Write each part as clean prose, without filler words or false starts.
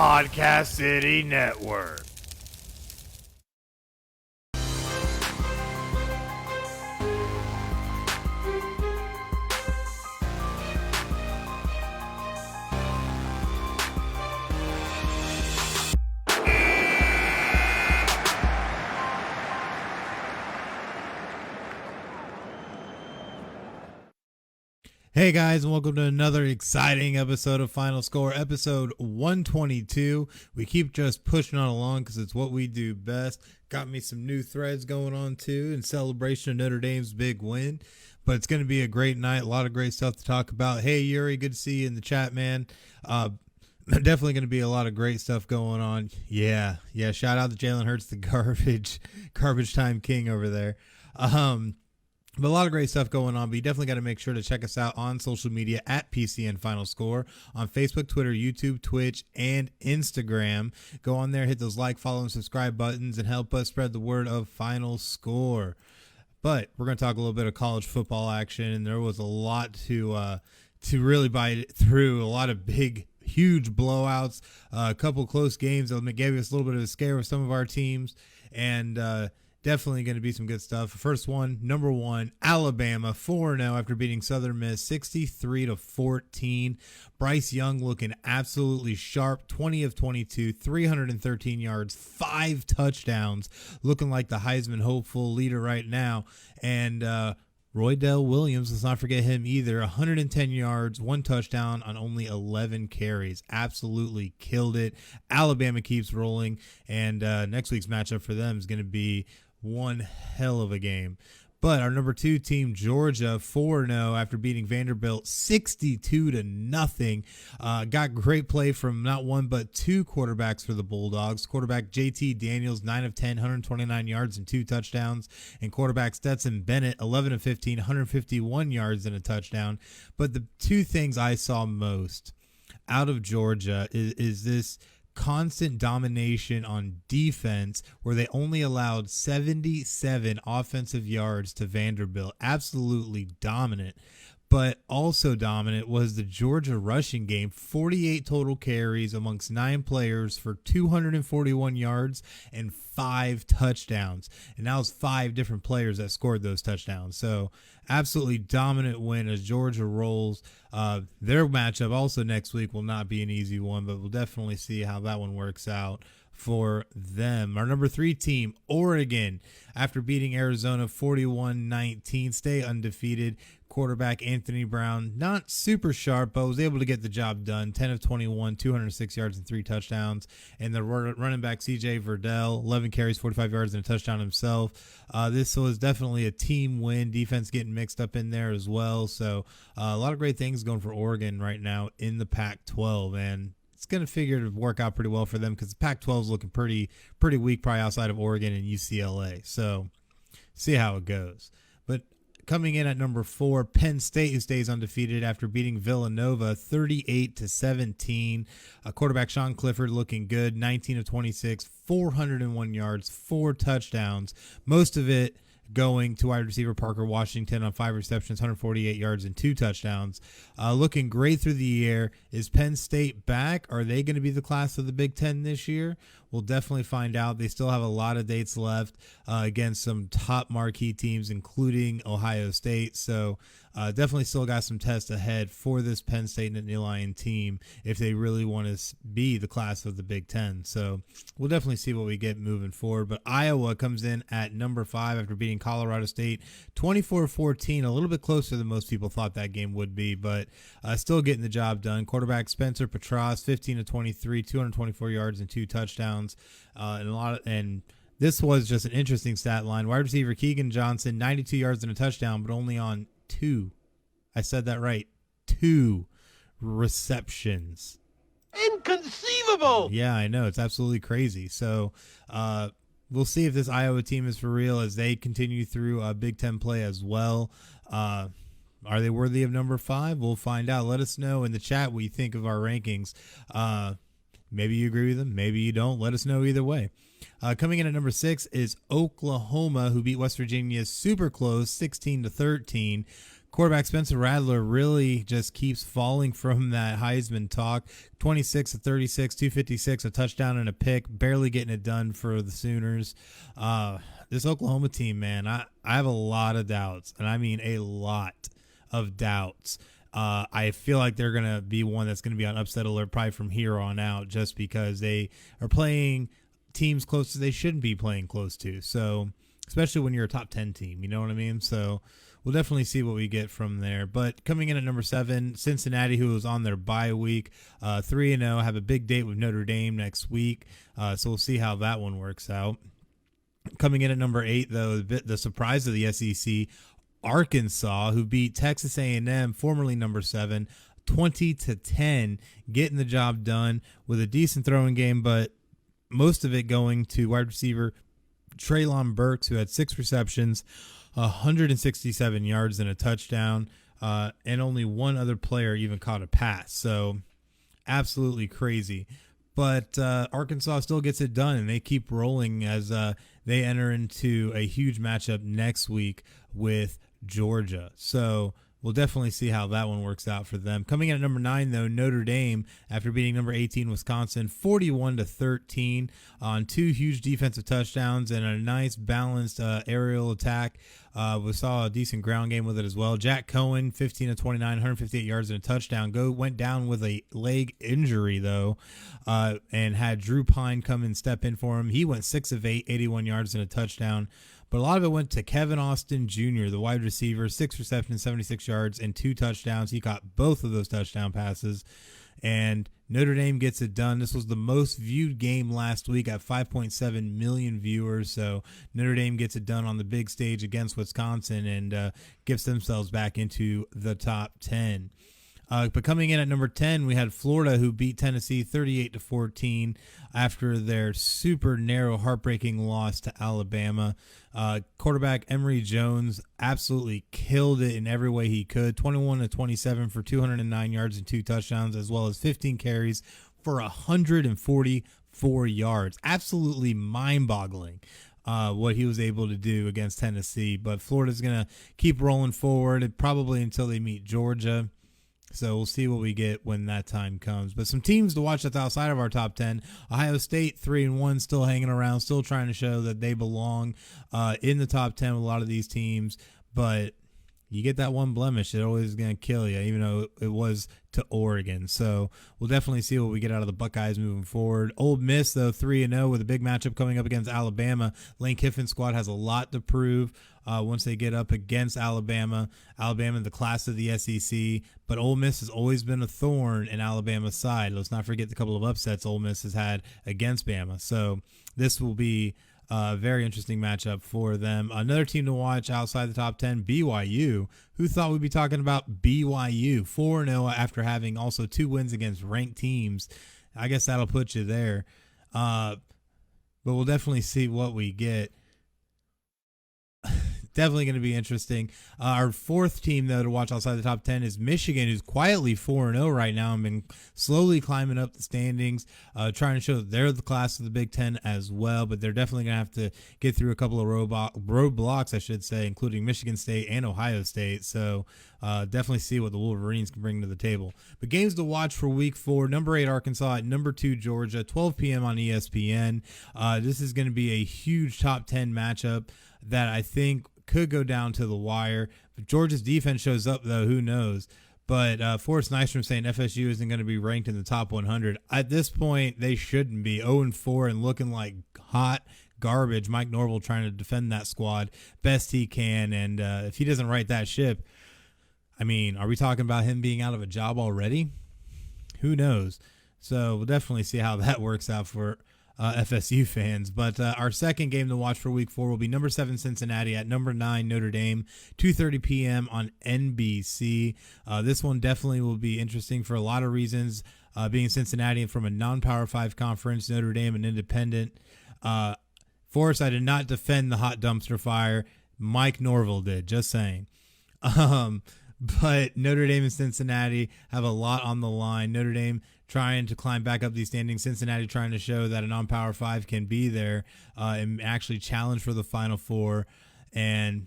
Podcast City Network. Hey guys, and welcome to another exciting episode of Final Score, episode 122. We keep just pushing on along because it's what we do best. Got me some new threads going on too in celebration of Notre Dame's big win. But it's going to be a great night, a lot of great stuff to talk about. Hey Yuri, good to see you in the chat, man. Definitely going to be a lot of great stuff going on. Yeah. Shout out to Jalen Hurts, the garbage time king over there. But a lot of great stuff going on, but you definitely got to make sure to check us out on social media at PCN Final Score on Facebook, Twitter, YouTube, Twitch, and Instagram. Go on there, hit those like, follow, and subscribe buttons, and help us spread the word of Final Score. But we're going to talk a little bit of college football action, and there was a lot to really bite through. A lot of big, huge blowouts, a couple close games that gave us a little bit of a scare with some of our teams, and definitely going to be some good stuff. First one, number one, Alabama 4-0 after beating Southern Miss 63-14. Bryce Young looking absolutely sharp, 20 of 22, 313 yards, 5 touchdowns, looking like the Heisman hopeful leader right now. And Roydell Williams, let's not forget him either, 110 yards, 1 touchdown on only 11 carries. Absolutely killed it. Alabama keeps rolling, and next week's matchup for them is going to be one hell of a game. But our number 2 team, Georgia, 4-0 after beating Vanderbilt 62-0. Got great play from not one but 2 quarterbacks for the Bulldogs. Quarterback JT Daniels, 9 of 10, 129 yards and 2 touchdowns. And quarterback Stetson Bennett, 11 of 15, 151 yards and a touchdown. But the 2 things I saw most out of Georgia is this constant domination on defense, where they only allowed 77 offensive yards to Vanderbilt. Absolutely dominant. But also dominant was the Georgia rushing game. 48 total carries amongst 9 players for 241 yards and 5 touchdowns. And that was 5 different players that scored those touchdowns. So absolutely dominant win as Georgia rolls. Their matchup also next week will not be an easy one, but we'll definitely see how that one works out for them. Our number 3 team, Oregon, after beating Arizona 41-19, stay undefeated. Quarterback Anthony Brown, not super sharp, but was able to get the job done. 10 of 21, 206 yards and 3 touchdowns. And the running back CJ Verdell, 11 carries, 45 yards and a touchdown himself. This was definitely a team win. Defense getting mixed up in there as well. So a lot of great things going for Oregon right now in the Pac-12, and it's going to figure to work out pretty well for them because the Pac-12 is looking pretty weak, probably outside of Oregon and UCLA. So see how it goes. But coming in at number 4, Penn State, who stays undefeated after beating Villanova 38-17. Quarterback Sean Clifford looking good, 19 of 26, 401 yards, 4 touchdowns. Most of it going to wide receiver Parker Washington on 5 receptions, 148 yards and 2 touchdowns. Looking great through the air. Is Penn State back? Are they going to be the class of the Big Ten this year? We'll definitely find out. They still have a lot of dates left against some top marquee teams, including Ohio State. So definitely still got some tests ahead for this Penn State Nittany Lion team if they really want to be the class of the Big Ten. So we'll definitely see what we get moving forward. But Iowa comes in at number 5 after beating Colorado State 24-14, a little bit closer than most people thought that game would be, but still getting the job done. Quarterback Spencer Petras, 15 of 23, 224 yards and 2 touchdowns. And this was just an interesting stat line. Wide receiver Keegan Johnson, 92 yards and a touchdown, but only on 2. I said that right. 2 receptions. Inconceivable! Yeah, I know. It's absolutely crazy. So we'll see if this Iowa team is for real as they continue through Big Ten play as well. Are they worthy of number 5? We'll find out. Let us know in the chat what you think of our rankings. Maybe you agree with them. Maybe you don't. Let us know either way. Coming in at number 6 is Oklahoma, who beat West Virginia super close, 16-13. quarterback Spencer Rattler really just keeps falling from that Heisman talk. 26 of 36, 256, a touchdown and a pick, barely getting it done for the Sooners. This Oklahoma team, man, I have a lot of doubts, and I mean a lot of doubts. I feel like they're going to be one that's going to be on upset alert probably from here on out, just because they are playing teams close to they shouldn't be playing close to. So, especially when you're a top 10 team, you know what I mean? So we'll definitely see what we get from there. But coming in at number 7, Cincinnati, who was on their bye week, 3-0, have a big date with Notre Dame next week. So we'll see how that one works out. Coming in at number 8, though, the surprise of the SEC, Arkansas, who beat Texas A&M, formerly number 7, 20-10, getting the job done with a decent throwing game, but most of it going to wide receiver Treylon Burks, who had 6 receptions, 167 yards and a touchdown, and only one other player even caught a pass. So absolutely crazy. But Arkansas still gets it done, and they keep rolling as they enter into a huge matchup next week with Georgia. So we'll definitely see how that one works out for them. Coming in at number 9, though, Notre Dame, after beating number 18 Wisconsin, 41-13 on 2 huge defensive touchdowns and a nice balanced aerial attack. We saw a decent ground game with it as well. Jack Cohen, 15-29, 158 yards and a touchdown. Went down with a leg injury, though, and had Drew Pine come and step in for him. He went 6 of 8, 81 yards and a touchdown. But a lot of it went to Kevin Austin Jr., the wide receiver, 6 receptions, 76 yards, and 2 touchdowns. He caught both of those touchdown passes, and Notre Dame gets it done. This was the most viewed game last week at 5.7 million viewers, so Notre Dame gets it done on the big stage against Wisconsin and gets themselves back into the top 10. But coming in at number 10, we had Florida, who beat Tennessee 38-14 after their super narrow, heartbreaking loss to Alabama. Quarterback Emory Jones absolutely killed it in every way he could. 21-27 for 209 yards and 2 touchdowns, as well as 15 carries for 144 yards. Absolutely mind-boggling. What he was able to do against Tennessee. But Florida's going to keep rolling forward, probably until they meet Georgia. So we'll see what we get when that time comes. But some teams to watch that's outside of our top 10. Ohio State, 3-1, still hanging around, still trying to show that they belong in the top 10 with a lot of these teams. But you get that one blemish, it always is going to kill you, even though it was to Oregon. So we'll definitely see what we get out of the Buckeyes moving forward. Ole Miss, though, 3-0 with a big matchup coming up against Alabama. Lane Kiffin's squad has a lot to prove once they get up against Alabama. Alabama, the class of the SEC, but Ole Miss has always been a thorn in Alabama's side. Let's not forget the couple of upsets Ole Miss has had against Bama. So this will be a very interesting matchup for them. Another team to watch outside the top 10, BYU. Who thought we'd be talking about BYU? 4-0 after having also 2 wins against ranked teams. I guess that'll put you there. But we'll definitely see what we get. Definitely going to be interesting. Our 4th team, though, to watch outside the top 10 is Michigan, who's quietly 4-0 right now and been slowly climbing up the standings, trying to show that they're the class of the Big Ten as well. But they're definitely going to have to get through a couple of roadblocks, I should say, including Michigan State and Ohio State. So definitely see what the Wolverines can bring to the table. But games to watch for week 4, number 8 Arkansas at number 2 Georgia, 12 p.m. on ESPN. This is going to be a huge top 10 matchup that I think could go down to the wire. If Georgia's defense shows up, though, who knows? But Forrest Nystrom saying FSU isn't going to be ranked in the top 100. At this point, they shouldn't be. 0-4 and looking like hot garbage. Mike Norvell trying to defend that squad best he can. And if he doesn't right that ship, I mean, are we talking about him being out of a job already? Who knows? So we'll definitely see how that works out for FSU fans. But our second game to watch for week 4 will be number 7 Cincinnati at number 9 Notre Dame, 2:30 p.m. on NBC. This one definitely will be interesting for a lot of reasons, being Cincinnati and from a non-Power 5 conference, Notre Dame an independent. Forrest, I did not defend the hot dumpster fire. Mike Norvell did, just saying. But Notre Dame and Cincinnati have a lot on the line. Notre Dame trying to climb back up these standings. Cincinnati trying to show that a non-Power 5 can be there and actually challenge for the Final Four. And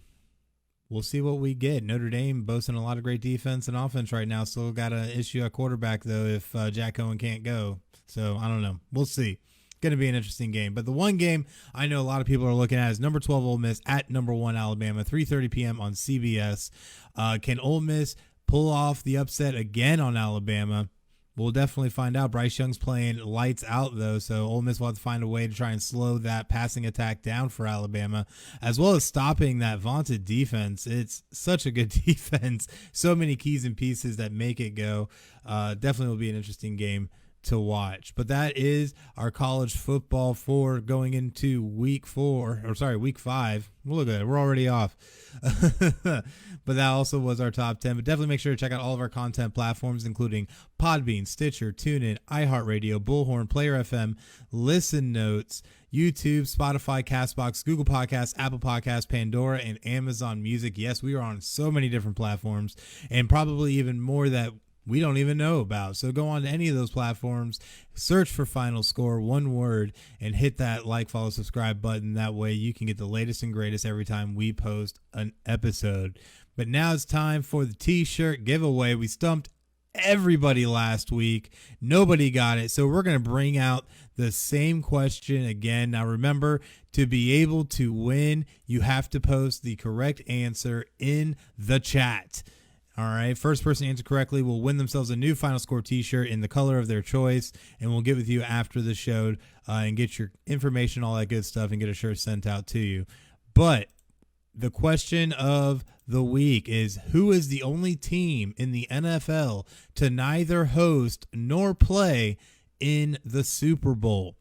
we'll see what we get. Notre Dame boasting a lot of great defense and offense right now. Still got an issue at quarterback, though, if Jack Cohen can't go. So, I don't know. We'll see. Going to be an interesting game. But the one game I know a lot of people are looking at is number 12 Ole Miss at number 1 Alabama, 3:30 p.m. on CBS. Can Ole Miss pull off the upset again on Alabama? We'll definitely find out. Bryce Young's playing lights out, though, so Ole Miss will have to find a way to try and slow that passing attack down for Alabama, as well as stopping that vaunted defense. It's such a good defense. So many keys and pieces that make it go. Definitely will be an interesting game to watch. But that is our college football for going into week 5. Look at it, we're already off. But that also was our top 10. But definitely make sure to check out all of our content platforms, including Podbean, Stitcher, TuneIn, iHeartRadio, Bullhorn, Player FM, Listen Notes, YouTube, Spotify, Castbox, Google Podcasts, Apple Podcasts, Pandora, and Amazon Music. Yes, we are on so many different platforms, and probably even more that we don't even know about. So go on to any of those platforms, search for Final Score, one word, and hit that like, follow, subscribe button. That way you can get the latest and greatest every time we post an episode. But now it's time for the T-shirt giveaway. We stumped everybody last week. Nobody got it. So we're going to bring out the same question again. Now remember, to be able to win, you have to post the correct answer in the chat. All right, first person to answer correctly will win themselves a new Final Score T-shirt in the color of their choice, and we'll get with you after the show and get your information, all that good stuff, and get a shirt sent out to you. But the question of the week is, who is the only team in the NFL to neither host nor play in the Super Bowl?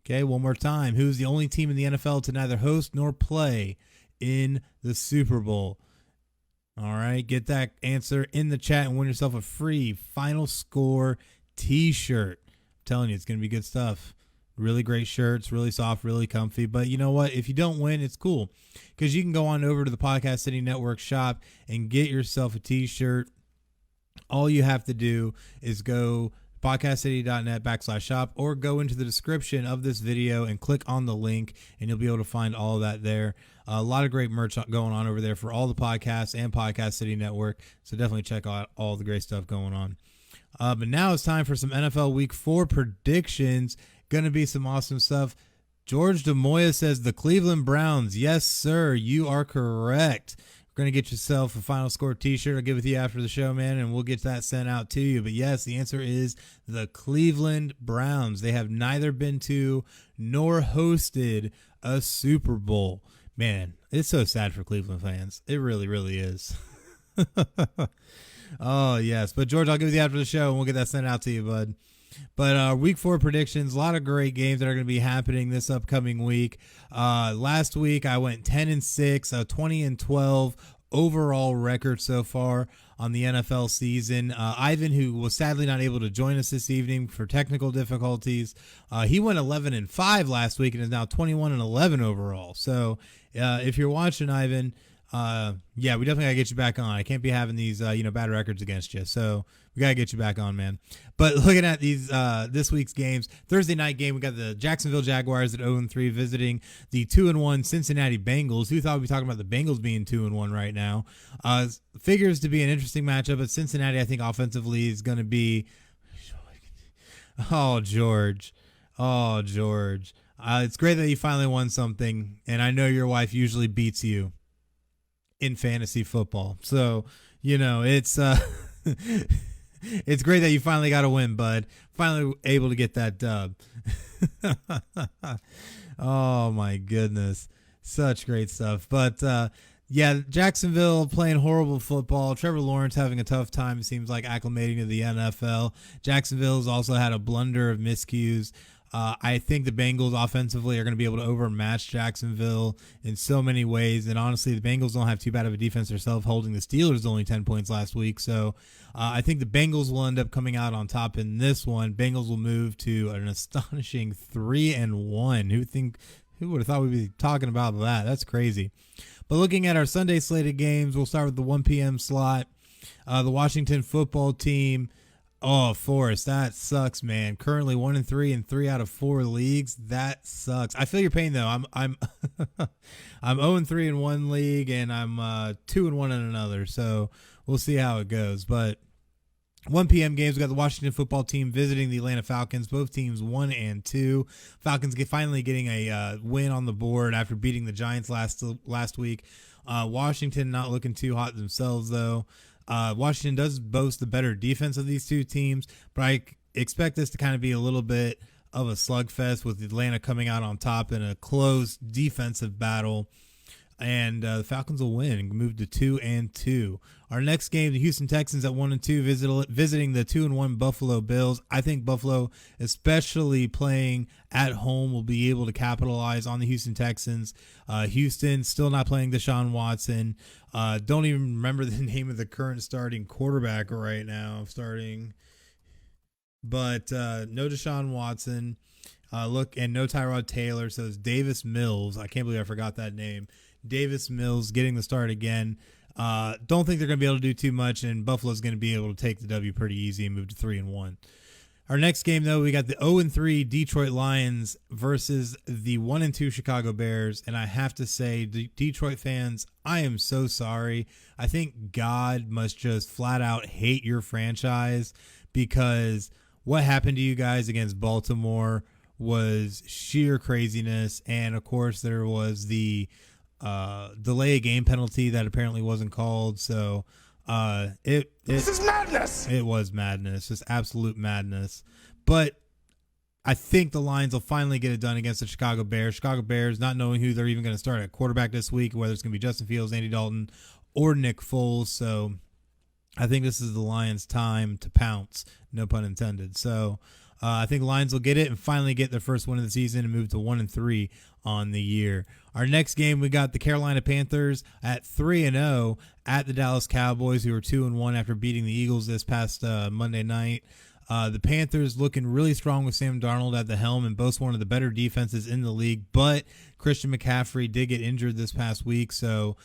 Okay, one more time. Who's the only team in the NFL to neither host nor play in the Super Bowl? All right, get that answer in the chat and win yourself a free Final Score T-shirt. I'm telling you, it's going to be good stuff. Really great shirts, really soft, really comfy. But you know what? If you don't win, it's cool, because you can go on over to the Podcast City Network shop and get yourself a T-shirt. All you have to do is go podcastcity.net/shop, or go into the description of this video and click on the link, and you'll be able to find all of that there. A lot of great merch going on over there for all the podcasts and Podcast City Network, so definitely check out all the great stuff going on. But now it's time for some NFL Week 4 predictions. Going to be some awesome stuff. George DeMoya says the Cleveland Browns. Yes, sir, you are correct. We're going to get yourself a Final Score T-shirt. I'll give it to you after the show, man, and we'll get that sent out to you. But yes, the answer is the Cleveland Browns. They have neither been to nor hosted a Super Bowl. Man, it's so sad for Cleveland fans. It really, really is. Oh, yes. But, George, I'll give it to you after the show, and we'll get that sent out to you, bud. But week 4 predictions, a lot of great games that are going to be happening this upcoming week. Last week I went 10-6, 20-12 overall record so far on the NFL season. Ivan, who was sadly not able to join us this evening for technical difficulties, he went 11-5 last week and is now 21-11 overall. So if you're watching, Ivan, yeah, we definitely gotta get you back on. I can't be having these, bad records against you. So we gotta get you back on, man. But looking at these, this week's games, Thursday night game, we got the Jacksonville Jaguars at 0-3 visiting the 2-1 Cincinnati Bengals. Who thought we'd be talking about the Bengals being 2-1 right now? Figures to be an interesting matchup, but Cincinnati, I think, offensively is going to be. Oh, George. It's great that you finally won something, and I know your wife usually beats you in fantasy football. So, it's it's great that you finally got a win, bud. Finally able to get that dub. Oh, my goodness. Such great stuff. But, yeah, Jacksonville playing horrible football. Trevor Lawrence having a tough time, it seems like, acclimating to the NFL. Jacksonville's also had a blunder of miscues. I think the Bengals offensively are going to be able to overmatch Jacksonville in so many ways. And honestly, the Bengals don't have too bad of a defense themselves, holding the Steelers only 10 points last week. So I think the Bengals will end up coming out on top in this one. Bengals will move to an astonishing 3-1. Who would have thought we'd be talking about that? That's crazy. But looking at our Sunday slated games, we'll start with the 1 p.m. slot. The Washington football team Oh, Forrest, that sucks, man. Currently 1-3 in 3 out of 4 leagues. That sucks. I feel your pain though. I'm I'm 0-3 in one league and I'm 2-1 in another. So we'll see how it goes. But 1 p.m. games, we got the Washington football team visiting the Atlanta Falcons. Both teams 1-2. Falcons finally getting a win on the board after beating the Giants last week. Washington not looking too hot themselves though. Washington does boast the better defense of these two teams, but I expect this to kind of be a little bit of a slugfest with Atlanta coming out on top in a close defensive battle. And the Falcons will win and move to 2-2. Our next game, the Houston Texans at 1-2, visiting the 2-1 Buffalo Bills. I think Buffalo, especially playing at home, will be able to capitalize on the Houston Texans. Houston still not playing Deshaun Watson. Don't even remember the name of the current starting quarterback right now. But no Deshaun Watson. And no Tyrod Taylor. So it's Davis Mills. I can't believe I forgot that name. Davis Mills getting the start again. Don't think they're going to be able to do too much, and Buffalo's going to be able to take the W pretty easy and move to 3-1. Our next game, though, we got the 0-3 Detroit Lions versus the 1-2 Chicago Bears. And I have to say, Detroit fans, I am so sorry. I think God must just flat out hate your franchise, because what happened to you guys against Baltimore was sheer craziness. And of course, there was the delay a game penalty that apparently wasn't called. So this is madness. It was madness, just absolute madness. But I think the Lions will finally get it done against the Chicago Bears. Chicago Bears not knowing who they're even going to start at quarterback this week, whether it's going to be Justin Fields, Andy Dalton, or Nick Foles. So I think this is the Lions' time to pounce, no pun intended. So I think the Lions will get it and finally get their first win of the season and move to 1-3 on the year. Our next game, we got the Carolina Panthers at 3-0 at the Dallas Cowboys, who are 2-1 after beating the Eagles this past Monday night. The Panthers looking really strong with Sam Darnold at the helm and boast one of the better defenses in the league, but Christian McCaffrey did get injured this past week, so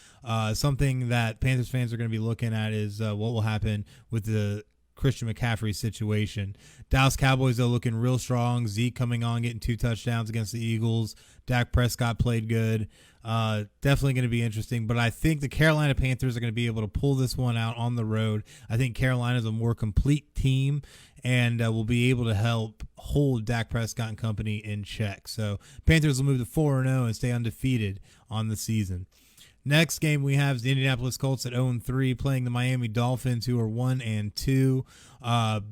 something that Panthers fans are going to be looking at is what will happen with the Christian McCaffrey situation. Dallas Cowboys, though, looking real strong. Zeke coming on, getting 2 touchdowns against the Eagles. Dak Prescott played good. Definitely going to be interesting, but I think the Carolina Panthers are going to be able to pull this one out on the road. I think Carolina is a more complete team and will be able to help hold Dak Prescott and company in check. So Panthers will move to 4-0 and stay undefeated on the season. Next game we have is the Indianapolis Colts at 0-3 playing the Miami Dolphins, who are 1-2. The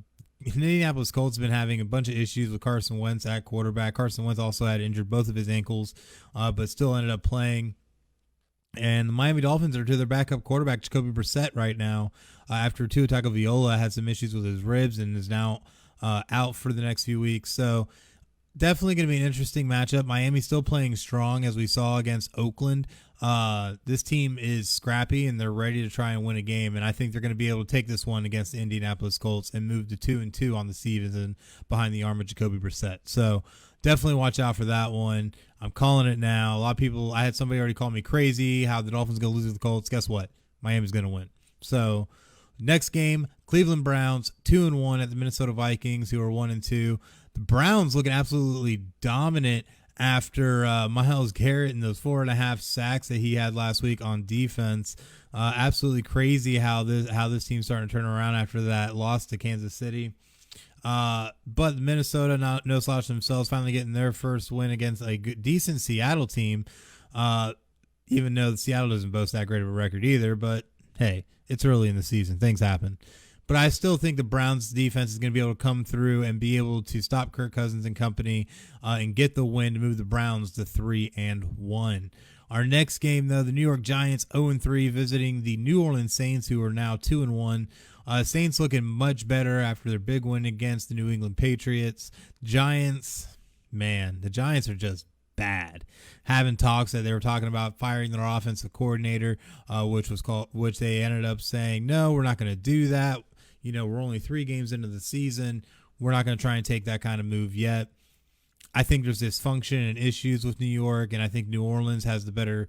Indianapolis Colts have been having a bunch of issues with Carson Wentz at quarterback. Carson Wentz also had injured both of his ankles, but still ended up playing. And the Miami Dolphins are to their backup quarterback, Jacoby Brissett, right now, after Tua Tagovailoa had some issues with his ribs and is now out for the next few weeks. So definitely going to be an interesting matchup. Miami's still playing strong, as we saw against Oakland. This team is scrappy, and they're ready to try and win a game, and I think they're going to be able to take this one against the Indianapolis Colts and move to 2-2 on the season behind the arm of Jacoby Brissett. So definitely watch out for that one. I'm calling it now. A lot of people, I had somebody already call me crazy, how the Dolphins going to lose to the Colts. Guess what? Miami's going to win. So next game, Cleveland Browns 2-1 at the Minnesota Vikings, who are 1-2. The Browns looking absolutely dominant after Myles Garrett and those 4.5 sacks that he had last week on defense. Absolutely crazy how this team's starting to turn around after that loss to Kansas City. But Minnesota, no slouch themselves, finally getting their first win against a decent Seattle team. Even though Seattle doesn't boast that great of a record either, but hey, it's early in the season. Things happen. But I still think the Browns defense is going to be able to come through and be able to stop Kirk Cousins and company and get the win to move the Browns to 3-1. Our next game, though, the New York Giants 0-3 visiting the New Orleans Saints, who are now 2-1. Saints looking much better after their big win against the New England Patriots. Giants, man, the Giants are just bad. Having talks that they were talking about firing their offensive coordinator, which they ended up saying, no, we're not going to do that. You know, we're only 3 games into the season. We're not going to try and take that kind of move yet. I think there's dysfunction and issues with New York, and I think New Orleans has the better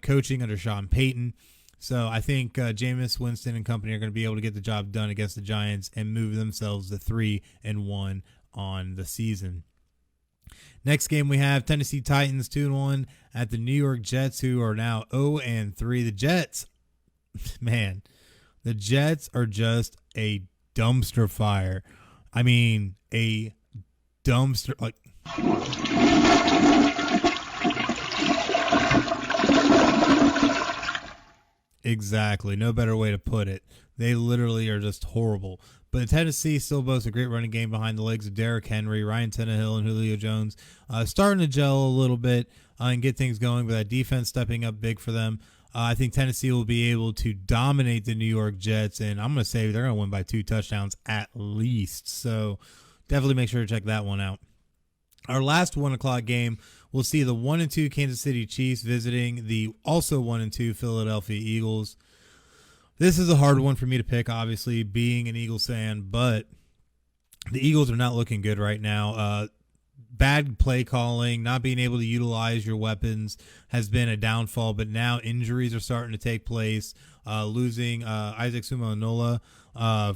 coaching under Sean Payton. So I think Jameis Winston and company are going to be able to get the job done against the Giants and move themselves to 3-1 on the season. Next game we have Tennessee Titans 2-1 at the New York Jets, who are now 0-3. The Jets, man, the Jets are just a dumpster fire. I mean, a dumpster, like, exactly. No better way to put it. They literally are just horrible. But Tennessee still boasts a great running game behind the legs of Derrick Henry, Ryan Tannehill, and Julio Jones. Starting to gel a little bit and get things going, but that defense stepping up big for them. I think Tennessee will be able to dominate the New York Jets, and I'm going to say they're going to win by 2 touchdowns at least. So definitely make sure to check that one out. Our last 1 o'clock game, we'll see the 1-2 Kansas City Chiefs visiting the also 1-2 Philadelphia Eagles. This is a hard one for me to pick, obviously, being an Eagles fan, but the Eagles are not looking good right now. Bad play calling, not being able to utilize your weapons has been a downfall, but now injuries are starting to take place. Losing Isaac Sumanola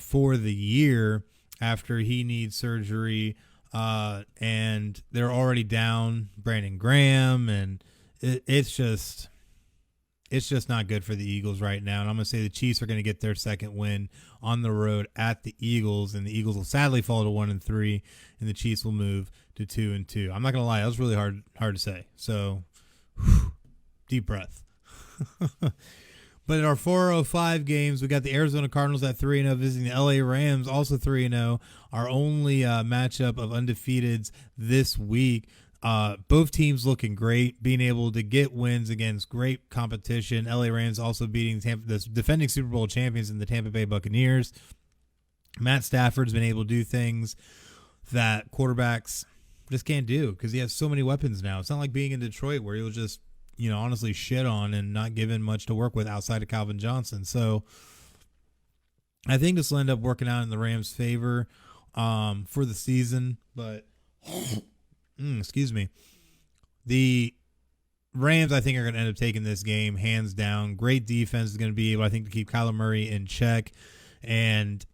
for the year after he needs surgery, and they're already down Brandon Graham, and it's just not good for the Eagles right now. And I'm going to say the Chiefs are going to get their second win on the road at the Eagles, and the Eagles will sadly fall to 1-3, and the Chiefs will move to 2-2. I'm not going to lie, that was really hard to say. So, deep breath. But in our 4:05 games, we got the Arizona Cardinals at 3-0 visiting the LA Rams, also 3-0. Our only matchup of undefeateds this week. Both teams looking great, being able to get wins against great competition. LA Rams also beating the defending Super Bowl champions in the Tampa Bay Buccaneers. Matt Stafford's been able to do things that quarterbacks just can't do because he has so many weapons now. It's not like being in Detroit where he'll just, honestly shit on and not given much to work with outside of Calvin Johnson. So I think this will end up working out in the Rams' favor for the season, but excuse me. The Rams, I think, are going to end up taking this game hands down. Great defense is going to be able, I think, to keep Kyler Murray in check. And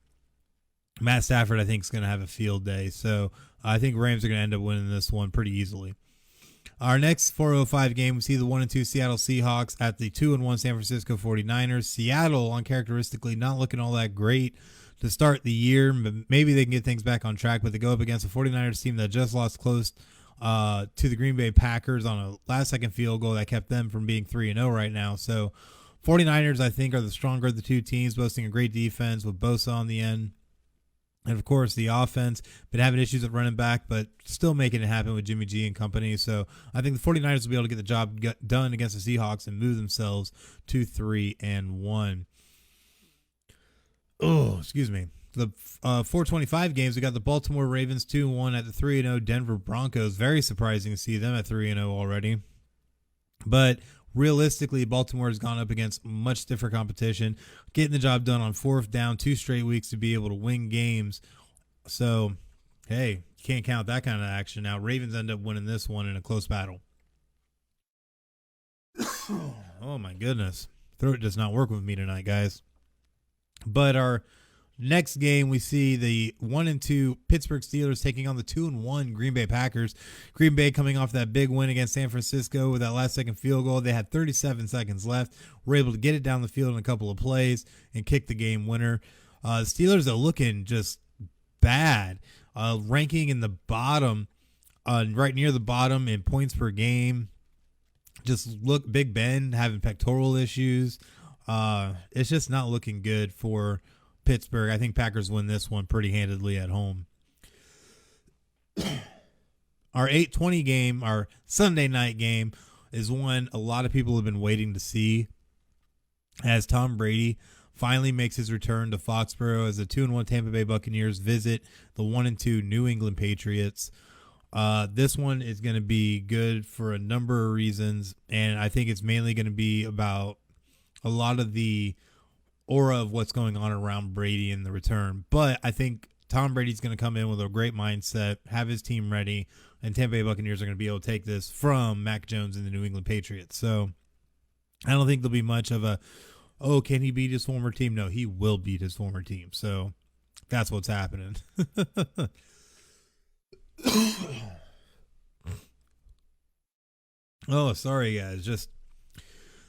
Matt Stafford, I think, is going to have a field day. So I think Rams are going to end up winning this one pretty easily. Our next 4:05 game, we see the 1-2 Seattle Seahawks at the 2-1 San Francisco 49ers. Seattle, uncharacteristically, not looking all that great to start the year, but maybe they can get things back on track. But they go up against a 49ers team that just lost close to the Green Bay Packers on a last-second field goal that kept them from being 3-0 right now. So 49ers, I think, are the stronger of the two teams, boasting a great defense with Bosa on the end. And, of course, the offense, been having issues at running back, but still making it happen with Jimmy G and company. So I think the 49ers will be able to get the job done against the Seahawks and move themselves to 3-1. Oh, excuse me. The 4:25 games, we got the Baltimore Ravens 2-1 at the 3-0 Denver Broncos. Very surprising to see them at 3-0 already. But realistically, Baltimore has gone up against much stiffer competition, getting the job done on 4th down, 2 straight weeks to be able to win games. So, hey, you can't count that kind of action. Now, Ravens end up winning this one in a close battle. Oh, my goodness. Throat does not work with me tonight, guys. But our next game, we see the 1-2 Pittsburgh Steelers taking on the 2-1 Green Bay Packers. Green Bay coming off that big win against San Francisco with that last-second field goal. They had 37 seconds left. Were able to get it down the field in a couple of plays and kick the game winner. The Steelers are looking just bad, ranking in the bottom, right near the bottom in points per game. Just look, Big Ben having pectoral issues. It's just not looking good for Pittsburgh. I think Packers win this one pretty handedly at home. Our 8:20 game, our Sunday night game, is one a lot of people have been waiting to see as Tom Brady finally makes his return to Foxborough as the 2-1 Tampa Bay Buccaneers visit the 1-2 New England Patriots. This one is going to be good for a number of reasons, and I think it's mainly going to be about a lot of the aura of what's going on around Brady in the return. But I think Tom Brady's going to come in with a great mindset, have his team ready, and Tampa Bay Buccaneers are going to be able to take this from Mac Jones and the New England Patriots. So I don't think there'll be much of a oh, can he beat his former team? No, he will beat his former team. So that's what's happening. Oh, sorry, guys. Just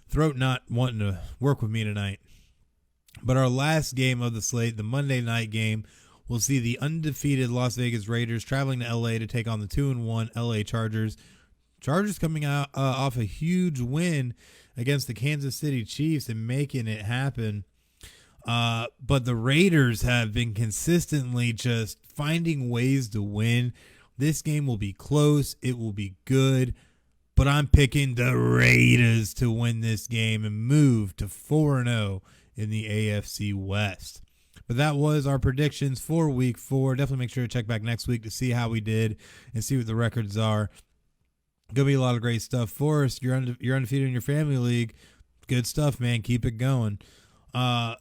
throat not wanting to work with me tonight. But our last game of the slate, the Monday night game, will see the undefeated Las Vegas Raiders traveling to LA to take on the 2-1 LA Chargers. Chargers coming out off a huge win against the Kansas City Chiefs and making it happen. But the Raiders have been consistently just finding ways to win. This game will be close. It will be good. But I'm picking the Raiders to win this game and move to 4-0 in the AFC West. But that was our predictions for week 4. Definitely make sure to check back next week to see how we did and see what the records are. Going to be a lot of great stuff for us. You're undefeated in your family league. Good stuff, man. Keep it going. But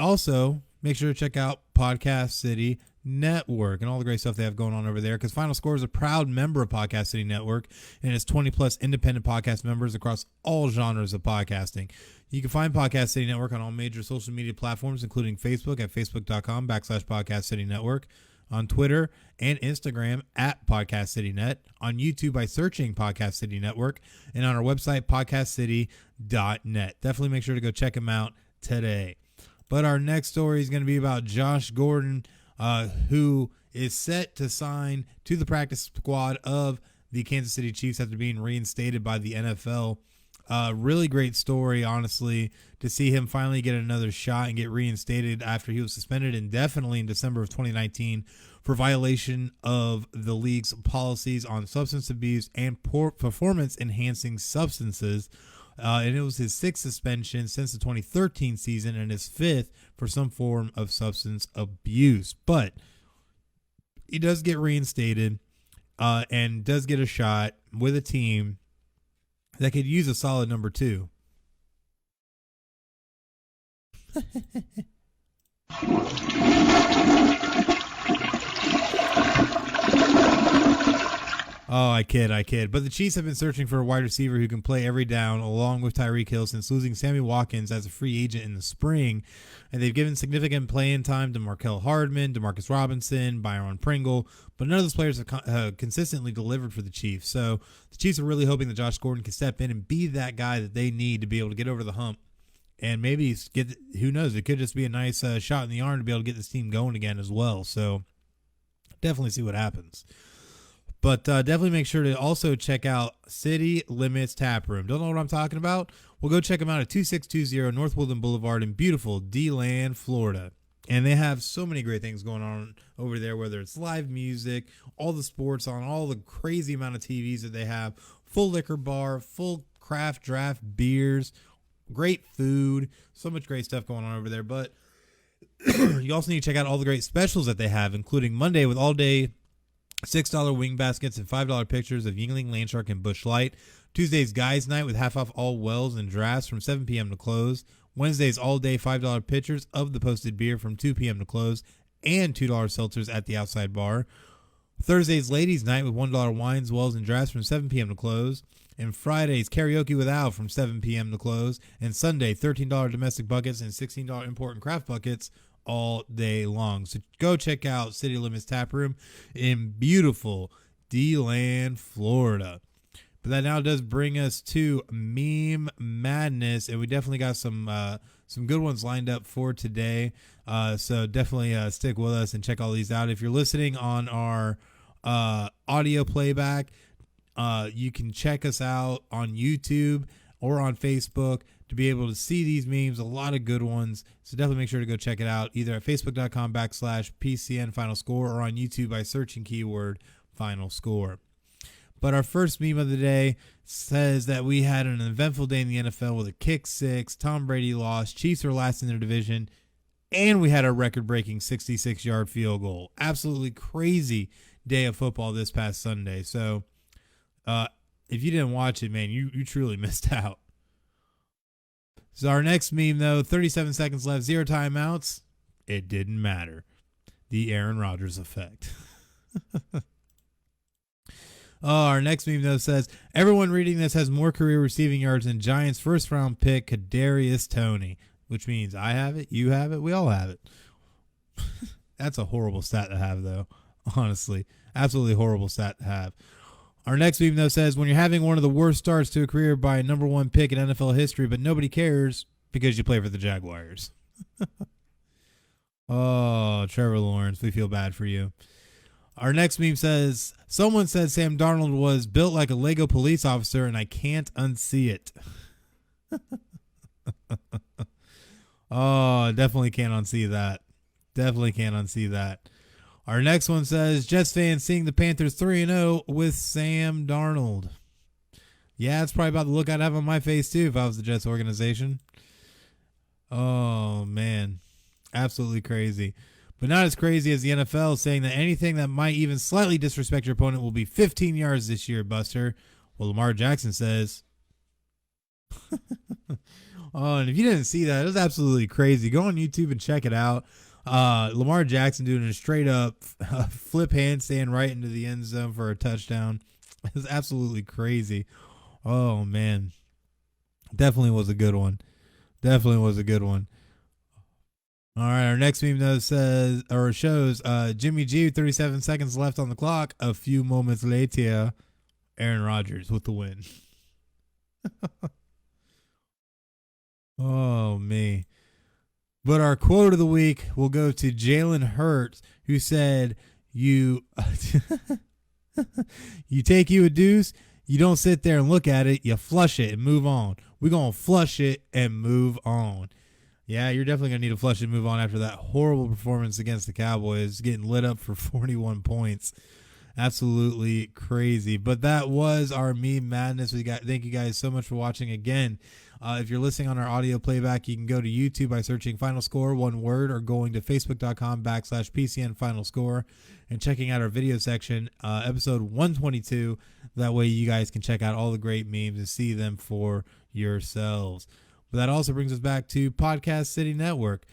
also, make sure to check out Podcast City Network and all the great stuff they have going on over there, because Final Score is a proud member of Podcast City Network and has 20-plus independent podcast members across all genres of podcasting. You can find Podcast City Network on all major social media platforms, including Facebook at facebook.com/Podcast City Network, on Twitter and Instagram at Podcast City Net, on YouTube by searching Podcast City Network, and on our website, podcastcity.net. Definitely make sure to go check them out today. But our next story is going to be about Josh Gordon, who is set to sign to the practice squad of the Kansas City Chiefs after being reinstated by the NFL. Really great story, honestly, to see him finally get another shot and get reinstated after he was suspended indefinitely in December of 2019 for violation of the league's policies on substance abuse and performance-enhancing substances. And it was his 6th suspension since the 2013 season and his 5th for some form of substance abuse. But he does get reinstated and does get a shot with a team that could use a solid number 2. Oh, I kid. But the Chiefs have been searching for a wide receiver who can play every down along with Tyreek Hill since losing Sammy Watkins as a free agent in the spring. And they've given significant playing time to Markel Hardman, Demarcus Robinson, Byron Pringle, but none of those players have consistently delivered for the Chiefs. So the Chiefs are really hoping that Josh Gordon can step in and be that guy that they need to be able to get over the hump. And maybe who knows, it could just be a nice shot in the arm to be able to get this team going again as well. So definitely see what happens. But definitely make sure to also check out City Limits Tap Room. Don't know what I'm talking about? Well, go check them out at 2620 North Woodland Boulevard in beautiful DeLand, Florida. And they have so many great things going on over there, whether it's live music, all the sports on, all the crazy amount of TVs that they have, full liquor bar, full craft draft beers, great food, so much great stuff going on over there. But you also need to check out all the great specials that they have, including Monday with all-day $6 wing baskets and $5 pictures of Yingling, Landshark, and Busch Light. Tuesday's Guys Night with half off all wells and drafts from 7 p.m. to close. Wednesday's all-day $5 pitchers of the posted beer from 2 p.m. to close, and $2 seltzers at the outside bar. Thursday's Ladies Night with $1 wines, wells, and drafts from 7 p.m. to close. And Friday's Karaoke with Al from 7 p.m. to close. And Sunday, $13 domestic buckets and $16 import and craft buckets all day long. So go check out City Limits Tap Room in beautiful DeLand, Florida. But that now does bring us to Meme Madness, and we definitely got some good ones lined up for today. So definitely stick with us and check all these out. If you're listening on our audio playback, you can check us out on YouTube or on Facebook to be able to see these memes. A lot of good ones. So definitely make sure to go check it out either at facebook.com/PCN Final Score or on YouTube by searching keyword Final Score. But our first meme of the day says that we had an eventful day in the NFL with a kick six, Tom Brady lost, Chiefs are last in their division, and we had a record-breaking 66-yard field goal. Absolutely crazy day of football this past Sunday. So if you didn't watch it, man, you truly missed out. So our next meme, though, 37 seconds left, 0 timeouts. It didn't matter. The Aaron Rodgers effect. Oh, our next meme though says everyone reading this has more career receiving yards than Giants first round pick Kadarius Toney, which means I have it, you have it, we all have it. That's a horrible stat to have though. Honestly, absolutely horrible stat to have. Our next meme though says when you're having one of the worst starts to a career by a number one pick in NFL history, but nobody cares because you play for the Jaguars. Oh, Trevor Lawrence, we feel bad for you. Our next meme says, someone said Sam Darnold was built like a Lego police officer, and I can't unsee it. Oh, definitely can't unsee that. Definitely can't unsee that. Our next one says, Jets fans seeing the Panthers 3-0 with Sam Darnold. Yeah, it's probably about the look I'd have on my face, too, if I was the Jets organization. Oh, man. Absolutely crazy. But not as crazy as the NFL saying that anything that might even slightly disrespect your opponent will be 15 yards this year, Buster. Well, Lamar Jackson says. Oh, and if you didn't see that, it was absolutely crazy. Go on YouTube and check it out. Lamar Jackson doing a straight up flip handstand right into the end zone for a touchdown. It was absolutely crazy. Oh, man. Definitely was a good one. Definitely was a good one. All right, our next meme though says or shows Jimmy G 37 seconds left on the clock. A few moments later, Aaron Rodgers with the win. Oh me. But our quote of the week will go to Jalen Hurts, who said, "You you take you a deuce. You don't sit there and look at it. You flush it and move on. We're gonna flush it and move on." Yeah, you're definitely going to need to flush and move on after that horrible performance against the Cowboys, getting lit up for 41 points. Absolutely crazy. But that was our meme madness. Thank you guys so much for watching again. If you're listening on our audio playback, you can go to YouTube by searching Final Score, one word, or going to facebook.com/PCN Final Score and checking out our video section, episode 122. That way you guys can check out all the great memes and see them for yourselves. But that also brings us back to Podcast City Network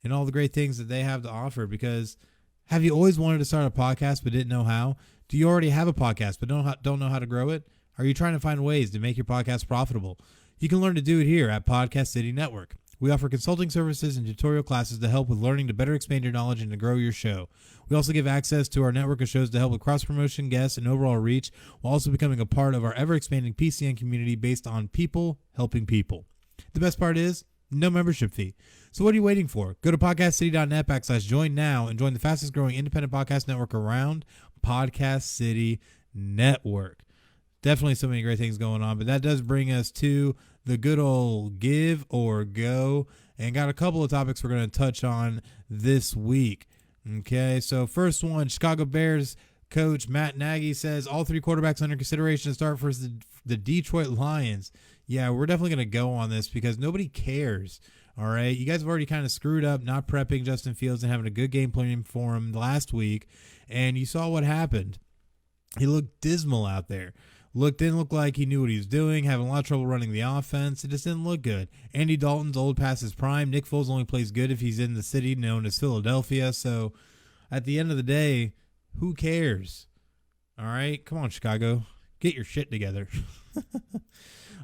and all the great things that they have to offer. Because have you always wanted to start a podcast but didn't know how? Do you already have a podcast but don't know how to grow it? Are you trying to find ways to make your podcast profitable? You can learn to do it here at Podcast City Network. We offer consulting services and tutorial classes to help with learning to better expand your knowledge and to grow your show. We also give access to our network of shows to help with cross-promotion, guests, and overall reach, while also becoming a part of our ever-expanding PCN community based on people helping people. The best part is, no membership fee. So what are you waiting for? Go to podcastcity.net/join now and join the fastest-growing independent podcast network around, Podcast City Network. Definitely so many great things going on, but that does bring us to the good old give or go, and got a couple of topics we're going to touch on this week. Okay, so first one, Chicago Bears coach Matt Nagy says all three quarterbacks under consideration to start for the Detroit Lions. Yeah, we're definitely going to go on this because nobody cares. All right, you guys have already kind of screwed up not prepping Justin Fields and having a good game plan for him last week, and you saw what happened. He looked dismal out there. Didn't look like he knew what he was doing, having a lot of trouble running the offense. It just didn't look good. Andy Dalton's old past his prime. Nick Foles only plays good if he's in the city known as Philadelphia. So at the end of the day, who cares? All right, come on, Chicago. Get your shit together.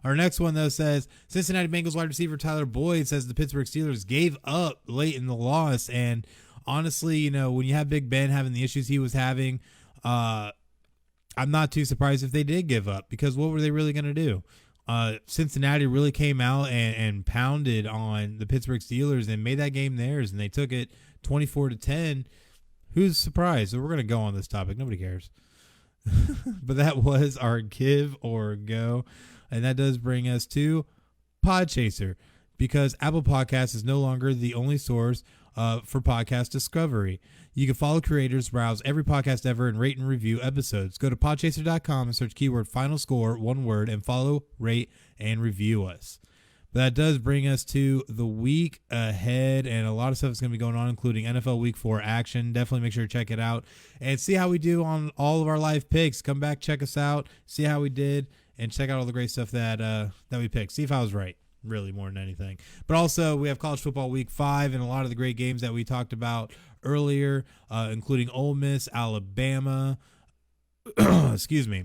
Our next one, though, says Cincinnati Bengals wide receiver Tyler Boyd says the Pittsburgh Steelers gave up late in the loss. And honestly, you know, when you have Big Ben having the issues he was having, I'm not too surprised if they did give up, because what were they really going to do? Cincinnati really came out and pounded on the Pittsburgh Steelers and made that game theirs, and they took it 24-10. Who's surprised? So we're going to go on this topic. Nobody cares. But that was our give or go. And that does bring us to PodChaser, because Apple Podcasts is no longer the only source for podcast discovery. You can follow creators, browse every podcast ever, and rate and review episodes. Go to podchaser.com and search keyword Final Score, one word, and follow, rate, and review us. But that does bring us to the week ahead, and a lot of stuff is going to be going on, including NFL Week 4 action. Definitely make sure to check it out and see how we do on all of our live picks. Come back, check us out, see how we did, and check out all the great stuff that we picked. See if I was right, really, more than anything. But also, we have College Football Week 5 and a lot of the great games that we talked about earlier, including Ole Miss, Alabama, excuse me.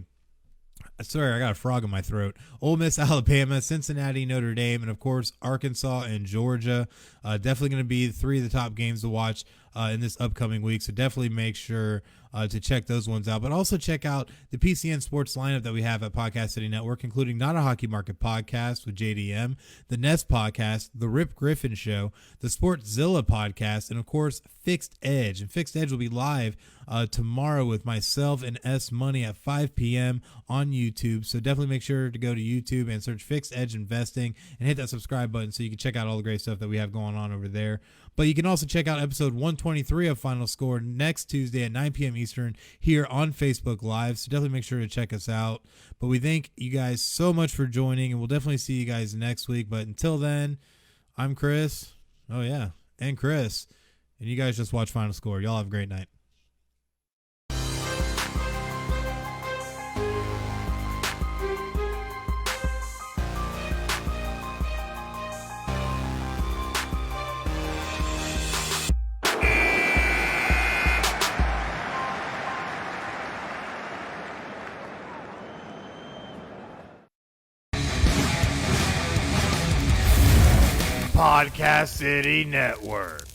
Sorry, I got a frog in my throat. Ole Miss, Alabama, Cincinnati, Notre Dame, and of course Arkansas and Georgia. Definitely going to be three of the top games to watch in this upcoming week. So definitely make sure to check those ones out. But also check out the PCN sports lineup that we have at Podcast City Network, including Not a Hockey Market podcast with JDM, the Nest podcast, the Rip Griffin Show, the Sportzilla podcast, and of course Fixed Edge. And Fixed Edge will be live tomorrow with myself and S Money at 5 p.m. on YouTube. So definitely make sure to go to YouTube and search Fixed Edge Investing and hit that subscribe button so you can check out all the great stuff that we have going on over there. But you can also check out episode 123 of Final Score next Tuesday at 9 p.m. Eastern here on Facebook Live. So definitely make sure to check us out. But we thank you guys so much for joining, and we'll definitely see you guys next week. But until then, I'm Chris. Oh, yeah. And Chris. And you guys just watch Final Score. Y'all have a great night. Podcast City Network.